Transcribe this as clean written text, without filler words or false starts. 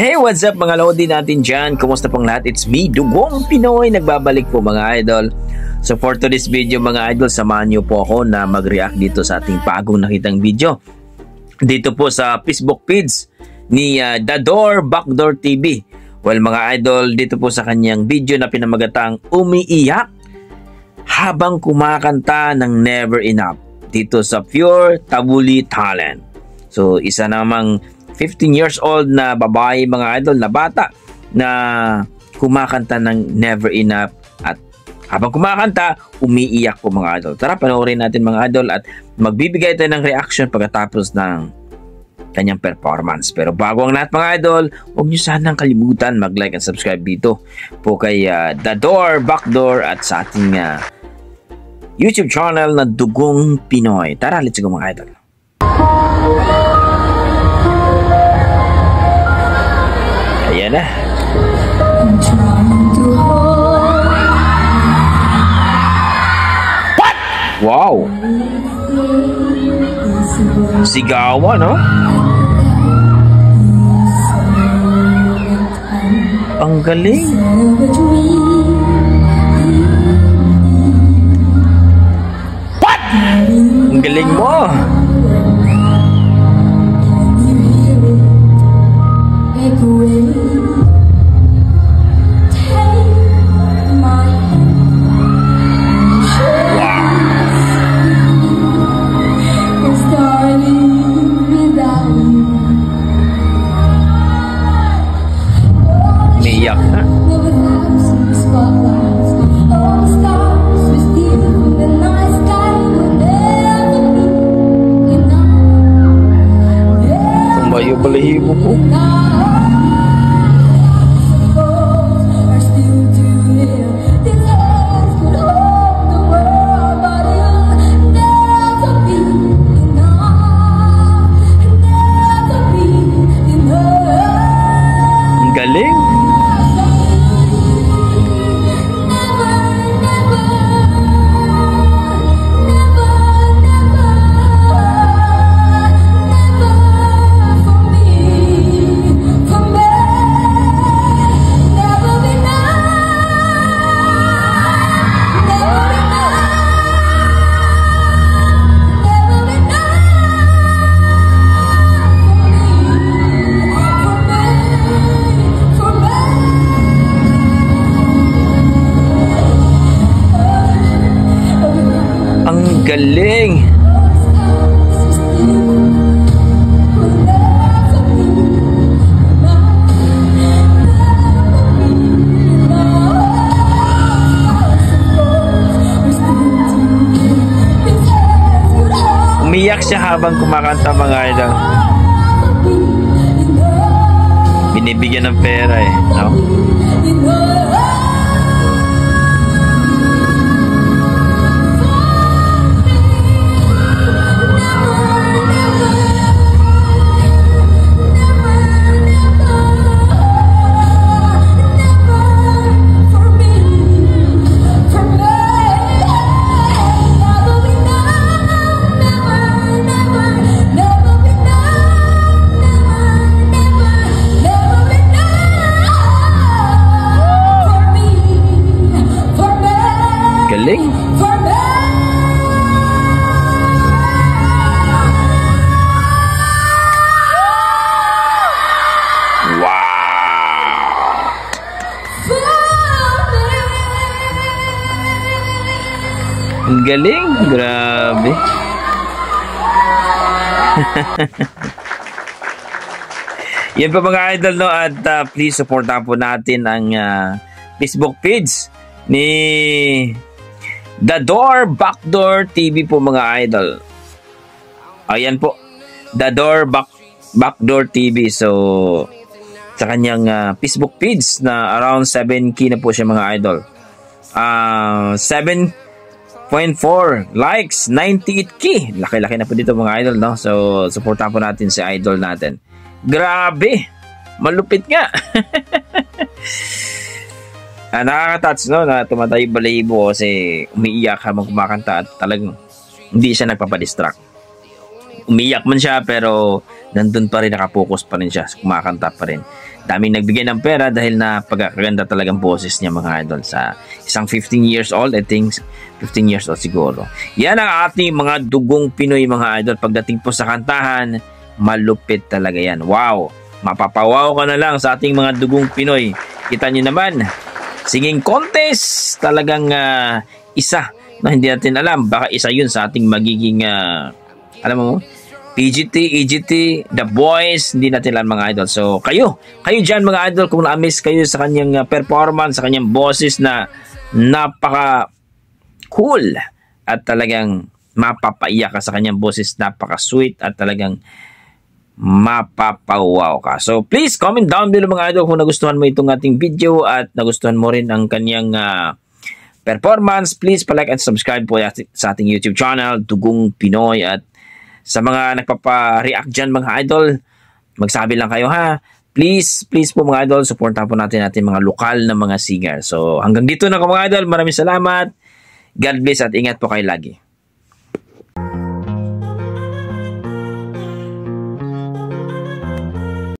Hey, what's up mga Lodi natin dyan? Kumusta pong lahat? It's me, Dugong Pinoy. Nagbabalik po mga idol. So for today's video mga idol, samahan niyo po ako na mag-react dito sa ating bagong nakitang video. Dito po sa Facebook page ni Dador Backdoor TV. Well mga idol, dito po sa kanyang video na pinamagatang umiiyak habang kumakanta ng Never Enough dito sa Pure Tabuli Talent. So isa namang 15 years old na babae mga idol, na bata na kumakanta ng Never Enough at habang kumakanta umiiyak po mga idol. Tara panoorin natin mga idol at magbibigay tayo ng reaction pagkatapos ng kanyang performance. Pero bago ang lahat mga idol, huwag nyo sanang kalimutan mag-like and subscribe dito po kay Dador Backdoor at sa ating YouTube channel na Dugong Pinoy. Tara, let's go mga idol. Ayan na. What? Wow. Sigawan, no? Ang galing. What? Ang galing mo. Umiiyak na. Tumayo balahibo po. Galing. Galing. Umiyak siya habang kumakanta mga idol. Binibigyan ng pera eh, no? Galing. Wow. Ang galing, grabe. Yan pa mga idol, no? At please supportan po natin ang Facebook page ni Dador Backdoor TV po mga idol. Ayan po, Dador Backdoor TV. So sa kanyang Facebook page na around 7K na po siya mga idol. 7.4 likes, 98K. Laki-laki na po dito mga idol, no? So supportan po natin si idol natin. Grabe, malupit nga. Nakaka-touch, no, na tumatay balahibo kasi umiiyak habang kumakanta at talagang hindi siya nagpapadistract. Umiiyak man siya pero nandun pa rin, nakapokus pa rin siya, kumakanta pa rin. daming nagbigay ng pera dahil na pagkakaganda talagang boses niya mga idol. Sa isang 15 years old, I think 15 years old siguro. Yan ang ating mga dugong Pinoy mga idol. Pagdating po sa kantahan, malupit talaga yan. Wow! Mapapawaw ka na lang sa ating mga dugong Pinoy. Kita nyo naman, singing contest, talagang isa na hindi natin alam. Baka isa yun sa ating magiging, alam mo, PGT, EGT, The Boys, hindi natin alam mga idol. So, kayo dyan mga idol, kung na-miss kayo sa kanyang performance, sa kanyang boses na napaka-cool at talagang mapapaiyak ka sa kanyang boses, napaka-sweet at talagang mapapawaw ka. So, please comment down below mga idol kung nagustuhan mo itong ating video at nagustuhan mo rin ang kanyang performance. Please palike and subscribe po sa ating YouTube channel, Dugong Pinoy. At sa mga nagpapa-react dyan mga idol, magsabi lang kayo ha. Please po mga idol, supportan po natin mga lokal na mga singer. So hanggang dito na mga idol, maraming salamat. God bless at ingat po kayo lagi.